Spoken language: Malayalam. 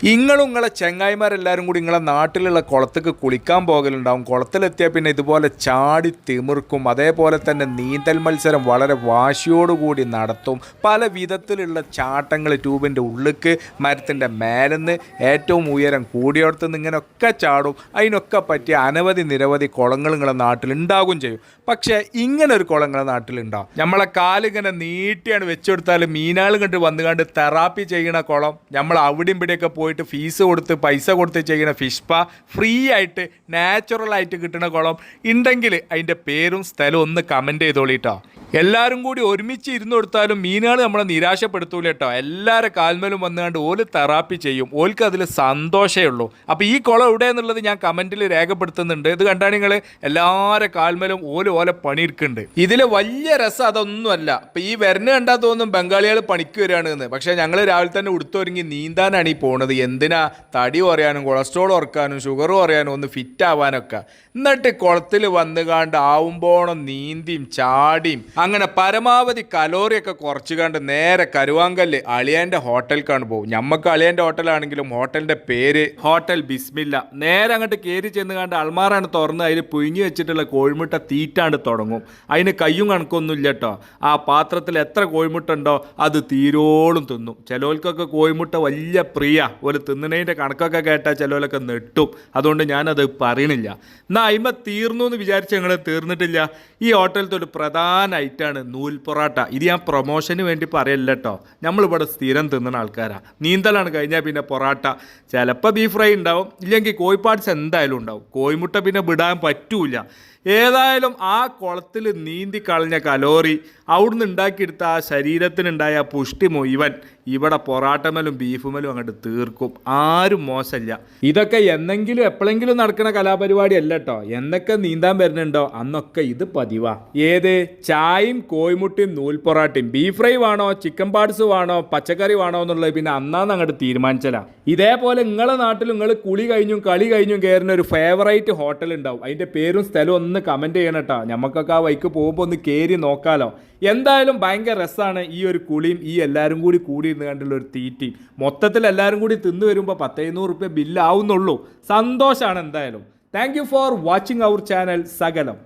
നിങ്ങളും നിങ്ങളെ ചെങ്ങായിമാരെല്ലാവരും കൂടി നിങ്ങളെ നാട്ടിലുള്ള കുളത്തേക്ക് കുളിക്കാൻ പോകലുണ്ടാവും. കുളത്തിലെത്തിയാൽ പിന്നെ ഇതുപോലെ ചാടി തിമിർക്കും. അതേപോലെ തന്നെ നീന്തൽ മത്സരം വളരെ വാശിയോടുകൂടി നടത്തും. പല വിധത്തിലുള്ള ചാട്ടങ്ങൾ ട്യൂബിൻ്റെ ഉള്ളിലേക്ക് മരത്തിൻ്റെ മേലെന്ന് ഏറ്റവും ഉയരം കൂടിയോടത്തുനിന്ന് ഇങ്ങനെയൊക്കെ ചാടും. അതിനൊക്കെ പറ്റിയ അനവധി നിരവധി കുളങ്ങൾ നിങ്ങളുടെ നാട്ടിലുണ്ടാകും ചെയ്യും. പക്ഷേ ഇങ്ങനെ ഒരു കുളം നിങ്ങളുടെ നാട്ടിലുണ്ടാവും. നമ്മളെ കാലിങ്ങനെ നീട്ടിയാണ് വെച്ചെടുത്താൽ മീനാൾ കണ്ട് വന്നുകൊണ്ട് തെറാപ്പി ചെയ്യണ കുളം, നമ്മൾ അവിടെയും ഇവിടെയൊക്കെ പോയിട്ട് ഫീസ് കൊടുത്ത് പൈസ കൊടുത്ത് ചെയ്യുന്ന ഫിഷ് സ്പാ, ഫ്രീ ആയിട്ട് നാച്ചുറലായിട്ട് കിട്ടുന്ന കുളം ഉണ്ടെങ്കിൽ അതിൻ്റെ പേരും സ്ഥലവും ഒന്ന് കമൻറ്റ് ചെയ്തോളിട്ടോ. എല്ലാവരും കൂടി ഒരുമിച്ച് ഇരുന്ന് കൊടുത്താലും മീനുകൾ നമ്മളെ നിരാശപ്പെടുത്തൂല കേട്ടോ. എല്ലാവരും കാൽമേലും വന്നുകൊണ്ട് ഓല് തെറാപ്പി ചെയ്യും. ഓൽക്ക് അതിൽ സന്തോഷമേ ഉള്ളൂ. അപ്പോൾ ഈ കുളം എവിടെ എന്നുള്ളത് ഞാൻ കമൻറ്റിൽ രേഖപ്പെടുത്തുന്നുണ്ട്. ഇത് കണ്ടാണ് നിങ്ങൾ എല്ലാവരും കാൽമേലും ഓലെ പണിയെടുക്കുന്നുണ്ട്. ഇതിൽ വലിയ രസം അതൊന്നുമല്ല. അപ്പോൾ ഈ വരണ കണ്ടാൽ തോന്നും ബംഗാളികൾ പണിക്ക് വരികയാണ് എന്ന്. പക്ഷേ ഞങ്ങൾ രാവിലെ തന്നെ ഉടുത്തൊരുങ്ങി നീന്താനാണ് ഈ പോണത്. എന്തിനാ? തടി കുറയാനും കൊളസ്ട്രോൾ കുറക്കാനും ഷുഗർ കുറയാനും ഒന്ന് ഫിറ്റ് ആവാനൊക്കെ. എന്നിട്ട് കുളത്തിൽ വന്നുകാണ്ട് ആവുമ്പോണം നീന്തിയും ചാടിയും അങ്ങനെ പരമാവധി കലോറിയൊക്കെ കുറച്ച് കണ്ട് നേരെ കരുവാങ്കല്ല് അളിയൻ്റെ ഹോട്ടലിലേക്കാണ് പോകും. ഞമ്മക്ക് അളിയൻ്റെ ഹോട്ടലാണെങ്കിലും ഹോട്ടലിൻ്റെ പേര് ഹോട്ടൽ ബിസ്മില്ല. നേരെ അങ്ങോട്ട് കയറി ചെന്ന് കണ്ട് അൾമാറാണ് തുറന്ന് അതിൽ പുഴുങ്ങി വെച്ചിട്ടുള്ള കോഴിമുട്ട തീറ്റാണ്ട് തുടങ്ങും. അതിന് കയ്യും കണക്കൊന്നുമില്ല കേട്ടോ. ആ പാത്രത്തിൽ എത്ര കോഴിമുട്ട ഉണ്ടോ അത് തീരോളും തിന്നും. ചിലവർക്കൊക്കെ കോഴിമുട്ട വലിയ പ്രിയ. ഒരു തിന്നണേൻ്റെ കണക്കൊക്കെ കേട്ടാൽ ചിലവരൊക്കെ നെട്ടും. അതുകൊണ്ട് ഞാനത് പറയണില്ല. എന്നാൽ അയിമ തീർന്നു എന്ന് വിചാരിച്ച് ഞങ്ങൾ തീർന്നിട്ടില്ല. ഈ ഹോട്ടലത്തെ ഒരു പ്രധാന ഐറ്റാണ് നൂൽ പൊറാട്ട. ഇത് ഞാൻ പ്രൊമോഷന് വേണ്ടി പറയല്ല കേട്ടോ. നമ്മളിവിടെ സ്ഥിരം തിന്നുന്ന ആൾക്കാരാണ്. നീന്തലാണ് കഴിഞ്ഞാൽ പിന്നെ പൊറാട്ട, ചിലപ്പോൾ ബീഫ് ഫ്രൈ ഉണ്ടാവും, ഇല്ലെങ്കിൽ കോഴിപ്പാട്സ് എന്തായാലും ഉണ്ടാവും. കോഴിമുട്ട പിന്നെ വിടാൻ പറ്റൂല. ഏതായാലും ആ കുളത്തിൽ നീന്തി കളഞ്ഞ കലോറി അവിടുന്ന് ഉണ്ടാക്കിയെടുത്ത ആ ശരീരത്തിനുണ്ടായ പുഷ്ടി മുഴുവൻ ഇവിടെ പൊറാട്ടമലും ബീഫുമലും അങ്ങോട്ട് തീർക്കും. ആരും മോശമില്ല. ഇതൊക്കെ എന്നെങ്കിലും എപ്പോഴെങ്കിലും നടക്കുന്ന കലാപരിപാടി അല്ല കേട്ടോ. എന്നൊക്കെ നീന്താൻ വരുന്നുണ്ടോ അന്നൊക്കെ ഇത് പതിവാ. ഏത് ചായയും കോഴിമുട്ടയും നൂൽ പൊറാട്ടയും ബീഫ് ഫ്രൈ വേണോ ചിക്കൻ പാർട്സ് വേണോ പച്ചക്കറി വേണോ എന്നുള്ളത് പിന്നെ അന്നാന്ന് അങ്ങോട്ട് തീരുമാനിച്ചലാ. ഇതേപോലെ നിങ്ങളെ നാട്ടിൽ നിങ്ങൾ കുളി കഴിഞ്ഞും കളി കഴിഞ്ഞും കയറുന്ന ഒരു ഫേവറേറ്റ് ഹോട്ടൽ ഉണ്ടാവും. അതിൻ്റെ പേരും സ്ഥലവും ഒന്ന് കമൻറ്റ് ചെയ്യണം കേട്ടോ. നമുക്കൊക്കെ ആ വൈക്ക് പോകുമ്പോൾ ഒന്ന് കയറി നോക്കാലോ. എന്തായാലും ഭയങ്കര രസമാണ് ഈ ഒരു കുളിയും ഈ എല്ലാവരും കൂടി ഇരുന്ന് കണ്ടുള്ള ഒരു തീറ്റയും. മൊത്തത്തിൽ എല്ലാവരും കൂടി തിന്നു വരുമ്പോൾ 10-500 റുപ്യ ബില്ലാവുന്നുള്ളൂ. സന്തോഷമാണ് എന്തായാലും. Thank you for watching our channel സകലം.